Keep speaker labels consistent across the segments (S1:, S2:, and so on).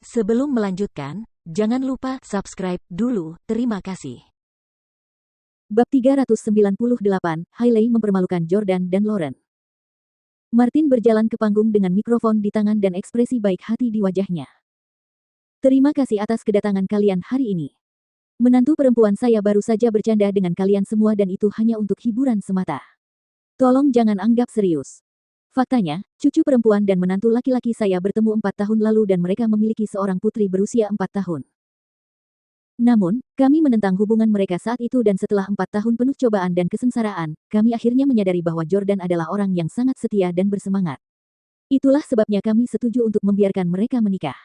S1: Sebelum melanjutkan, jangan lupa subscribe dulu. Terima kasih.
S2: Bab 398, Hailey mempermalukan Jordan dan Lauren. Martin berjalan ke panggung dengan mikrofon di tangan dan ekspresi baik hati di wajahnya. Terima kasih atas kedatangan kalian hari ini. Menantu perempuan saya baru saja bercanda dengan kalian semua dan itu hanya untuk hiburan semata. Tolong jangan anggap serius. Faktanya, cucu perempuan dan menantu laki-laki saya bertemu 4 tahun lalu dan mereka memiliki seorang putri berusia 4 tahun. Namun, kami menentang hubungan mereka saat itu dan setelah 4 tahun penuh cobaan dan kesengsaraan, kami akhirnya menyadari bahwa Jordan adalah orang yang sangat setia dan bersemangat. Itulah sebabnya kami setuju untuk membiarkan mereka menikah.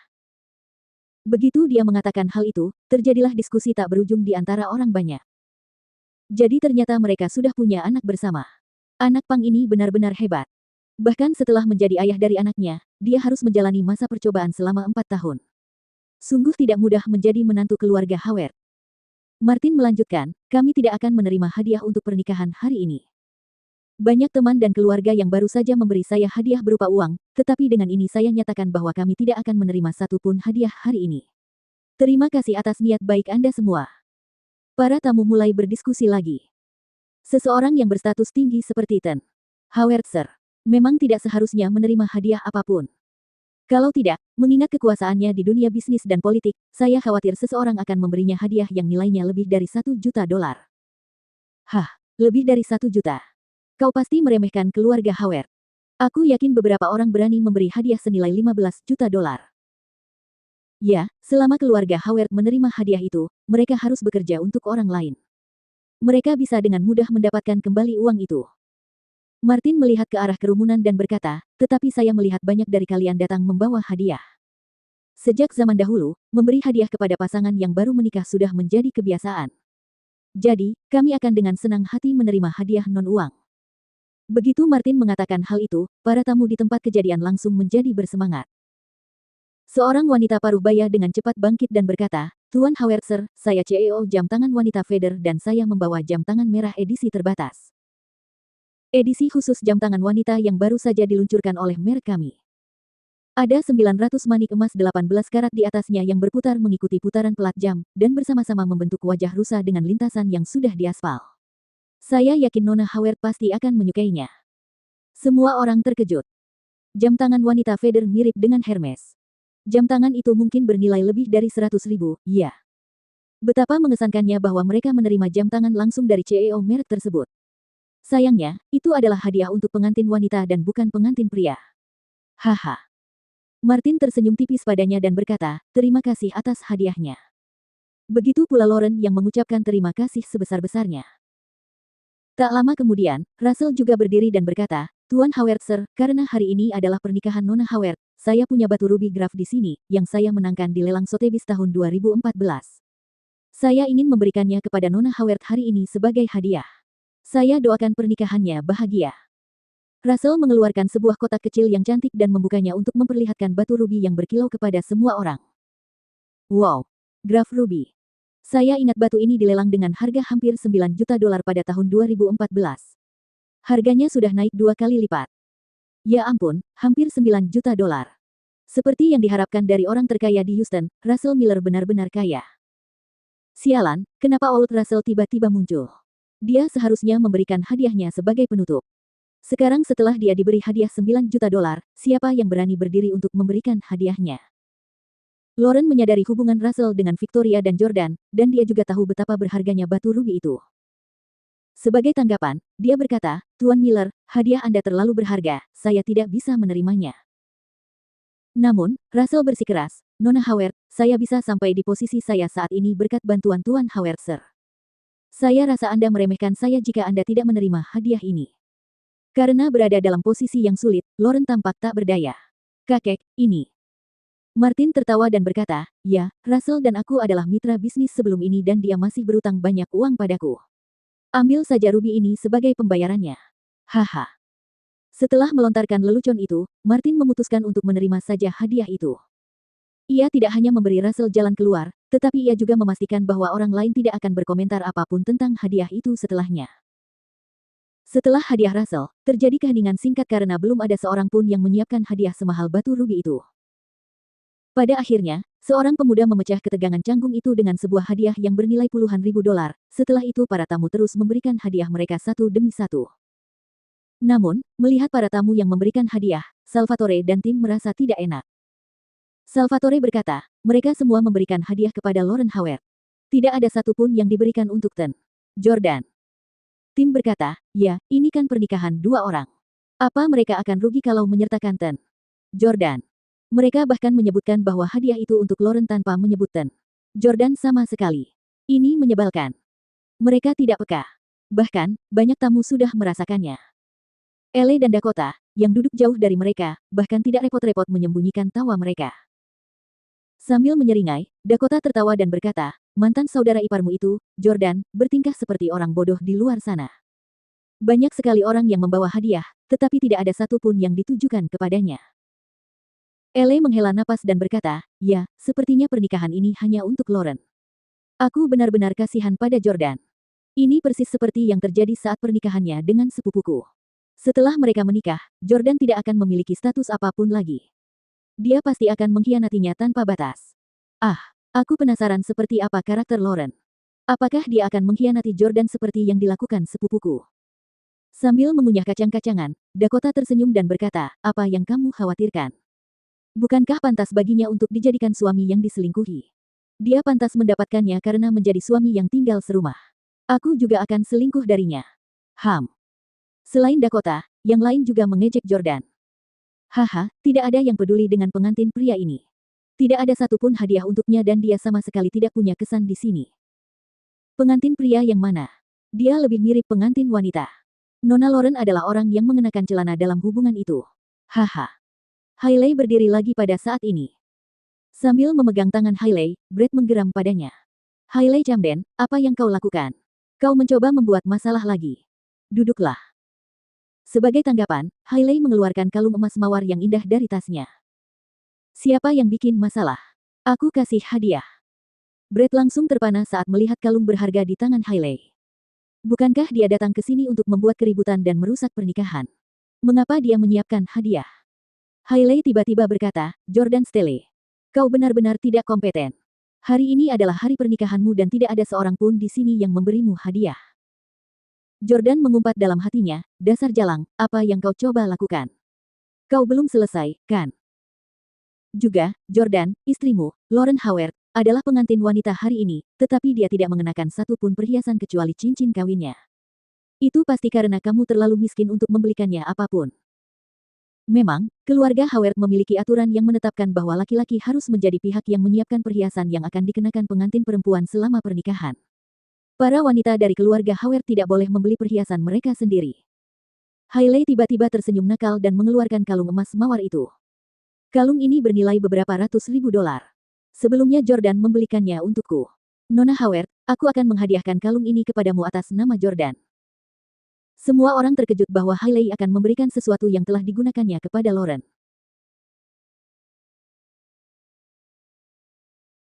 S2: Begitu dia mengatakan hal itu, terjadilah diskusi tak berujung di antara orang banyak. Jadi ternyata mereka sudah punya anak bersama. Anak Pang ini benar-benar hebat. Bahkan setelah menjadi ayah dari anaknya, dia harus menjalani masa percobaan selama 4 tahun. Sungguh tidak mudah menjadi menantu keluarga Howard. Martin melanjutkan, kami tidak akan menerima hadiah untuk pernikahan hari ini. Banyak teman dan keluarga yang baru saja memberi saya hadiah berupa uang, tetapi dengan ini saya nyatakan bahwa kami tidak akan menerima satupun hadiah hari ini. Terima kasih atas niat baik Anda semua. Para tamu mulai berdiskusi lagi. Seseorang yang berstatus tinggi seperti Ten Howard Sir, memang tidak seharusnya menerima hadiah apapun. Kalau tidak, mengingat kekuasaannya di dunia bisnis dan politik, saya khawatir seseorang akan memberinya hadiah yang nilainya lebih dari $1 juta. Hah, lebih dari 1 juta. Kau pasti meremehkan keluarga Howard. Aku yakin beberapa orang berani memberi hadiah senilai $15 juta. Ya, selama keluarga Howard menerima hadiah itu, mereka harus bekerja untuk orang lain. Mereka bisa dengan mudah mendapatkan kembali uang itu. Martin melihat ke arah kerumunan dan berkata, tetapi saya melihat banyak dari kalian datang membawa hadiah. Sejak zaman dahulu, memberi hadiah kepada pasangan yang baru menikah sudah menjadi kebiasaan. Jadi, kami akan dengan senang hati menerima hadiah non-uang. Begitu Martin mengatakan hal itu, para tamu di tempat kejadian langsung menjadi bersemangat. Seorang wanita paruh baya dengan cepat bangkit dan berkata, Tuan Howard Sir, saya CEO jam tangan wanita Feather dan saya membawa jam tangan merah edisi terbatas. Edisi khusus jam tangan wanita yang baru saja diluncurkan oleh merek kami. Ada 900 manik emas 18 karat di atasnya yang berputar mengikuti putaran pelat jam, dan bersama-sama membentuk wajah rusa dengan lintasan yang sudah diaspal. Saya yakin Nona Howard pasti akan menyukainya. Semua orang terkejut. Jam tangan wanita Feather mirip dengan Hermes. Jam tangan itu mungkin bernilai lebih dari 100.000, ya. Betapa mengesankannya bahwa mereka menerima jam tangan langsung dari CEO merek tersebut. Sayangnya, itu adalah hadiah untuk pengantin wanita dan bukan pengantin pria. Haha. Martin tersenyum tipis padanya dan berkata, terima kasih atas hadiahnya. Begitu pula Lauren yang mengucapkan terima kasih sebesar-besarnya. Tak lama kemudian, Russell juga berdiri dan berkata, Tuan Howard Sir, karena hari ini adalah pernikahan Nona Howard, saya punya batu ruby graf di sini, yang saya menangkan di lelang Sotheby's tahun 2014. Saya ingin memberikannya kepada Nona Howard hari ini sebagai hadiah. Saya doakan pernikahannya bahagia. Russell mengeluarkan sebuah kotak kecil yang cantik dan membukanya untuk memperlihatkan batu ruby yang berkilau kepada semua orang. Wow, graf ruby. Saya ingat batu ini dilelang dengan harga hampir $9 juta pada tahun 2014. Harganya sudah naik 2 kali lipat. Ya ampun, hampir $9 juta. Seperti yang diharapkan dari orang terkaya di Houston, Russell Miller benar-benar kaya. Sialan, kenapa Old Russell tiba-tiba muncul? Dia seharusnya memberikan hadiahnya sebagai penutup. Sekarang setelah dia diberi hadiah $9 juta, siapa yang berani berdiri untuk memberikan hadiahnya? Lauren menyadari hubungan Russell dengan Victoria dan Jordan, dan dia juga tahu betapa berharganya batu ruby itu. Sebagai tanggapan, dia berkata, Tuan Miller, hadiah Anda terlalu berharga, saya tidak bisa menerimanya. Namun, Russell bersikeras, Nona Howard, saya bisa sampai di posisi saya saat ini berkat bantuan Tuan Howard Sir. Saya rasa Anda meremehkan saya jika Anda tidak menerima hadiah ini. Karena berada dalam posisi yang sulit, Lauren tampak tak berdaya. Kakek, ini. Martin tertawa dan berkata, ya, Russell dan aku adalah mitra bisnis sebelum ini dan dia masih berutang banyak uang padaku. Ambil saja ruby ini sebagai pembayarannya. Haha. Setelah melontarkan lelucon itu, Martin memutuskan untuk menerima saja hadiah itu. Ia tidak hanya memberi Russell jalan keluar, tetapi ia juga memastikan bahwa orang lain tidak akan berkomentar apapun tentang hadiah itu setelahnya. Setelah hadiah Russell, terjadi keheningan singkat karena belum ada seorang pun yang menyiapkan hadiah semahal batu ruby itu. Pada akhirnya, Seorang pemuda memecah ketegangan canggung itu dengan sebuah hadiah yang bernilai puluhan ribu dolar. Setelah itu para tamu terus memberikan hadiah mereka satu demi satu. Namun, melihat para tamu yang memberikan hadiah, Salvatore dan tim merasa tidak enak. Salvatore berkata, mereka semua memberikan hadiah kepada Lauren Howard. Tidak ada satupun yang diberikan untuk Ten Jordan. Tim berkata, ya, ini kan pernikahan dua orang. Apa mereka akan rugi kalau menyertakan Ten Jordan? Mereka bahkan menyebutkan bahwa hadiah itu untuk Lauren tanpa menyebut Ten Jordan sama sekali. Ini menyebalkan. Mereka tidak peka. Bahkan, banyak tamu sudah merasakannya. Elle dan Dakota, yang duduk jauh dari mereka, bahkan tidak repot-repot menyembunyikan tawa mereka. Sambil menyeringai, Dakota tertawa dan berkata, mantan saudara iparmu itu, Jordan, bertingkah seperti orang bodoh di luar sana. Banyak sekali orang yang membawa hadiah, tetapi tidak ada satupun yang ditujukan kepadanya. Elle menghela napas dan berkata, ya, sepertinya pernikahan ini hanya untuk Lauren. Aku benar-benar kasihan pada Jordan. Ini persis seperti yang terjadi saat pernikahannya dengan sepupuku. Setelah mereka menikah, Jordan tidak akan memiliki status apapun lagi. Dia pasti akan mengkhianatinya tanpa batas. Ah, aku penasaran seperti apa karakter Lauren. Apakah dia akan mengkhianati Jordan seperti yang dilakukan sepupuku? Sambil mengunyah kacang-kacangan, Dakota tersenyum dan berkata, apa yang kamu khawatirkan? Bukankah pantas baginya untuk dijadikan suami yang diselingkuhi? Dia pantas mendapatkannya karena menjadi suami yang tinggal serumah. Aku juga akan selingkuh darinya. Selain Dakota, yang lain juga mengejek Jordan. Haha, tidak ada yang peduli dengan pengantin pria ini. Tidak ada satupun hadiah untuknya dan dia sama sekali tidak punya kesan di sini. Pengantin pria yang mana? Dia lebih mirip pengantin wanita. Nona Lauren adalah orang yang mengenakan celana dalam hubungan itu. Haha. Hailey berdiri lagi pada saat ini. Sambil memegang tangan Hailey, Brett menggeram padanya. Hailey Camden, apa yang kau lakukan? Kau mencoba membuat masalah lagi. Duduklah. Sebagai tanggapan, Hailey mengeluarkan kalung emas mawar yang indah dari tasnya. Siapa yang bikin masalah? Aku kasih hadiah. Brett langsung terpana saat melihat kalung berharga di tangan Hailey. Bukankah dia datang ke sini untuk membuat keributan dan merusak pernikahan? Mengapa dia menyiapkan hadiah? Hailey tiba-tiba berkata, Jordan Stelle. Kau benar-benar tidak kompeten. Hari ini adalah hari pernikahanmu dan tidak ada seorang pun di sini yang memberimu hadiah. Jordan mengumpat dalam hatinya, dasar jalang, apa yang kau coba lakukan? Kau belum selesai, kan? Juga, Jordan, istrimu, Lauren Howard, adalah pengantin wanita hari ini, tetapi dia tidak mengenakan satu pun perhiasan kecuali cincin kawinnya. Itu pasti karena kamu terlalu miskin untuk membelikannya apapun. Memang, keluarga Howard memiliki aturan yang menetapkan bahwa laki-laki harus menjadi pihak yang menyiapkan perhiasan yang akan dikenakan pengantin perempuan selama pernikahan. Para wanita dari keluarga Howard tidak boleh membeli perhiasan mereka sendiri. Hailey tiba-tiba tersenyum nakal dan mengeluarkan kalung emas mawar itu. Kalung ini bernilai beberapa ratus ribu dolar. Sebelumnya Jordan membelikannya untukku. Nona Howard, aku akan menghadiahkan kalung ini kepadamu atas nama Jordan. Semua orang terkejut bahwa Hailey akan memberikan sesuatu yang telah digunakannya kepada Lauren.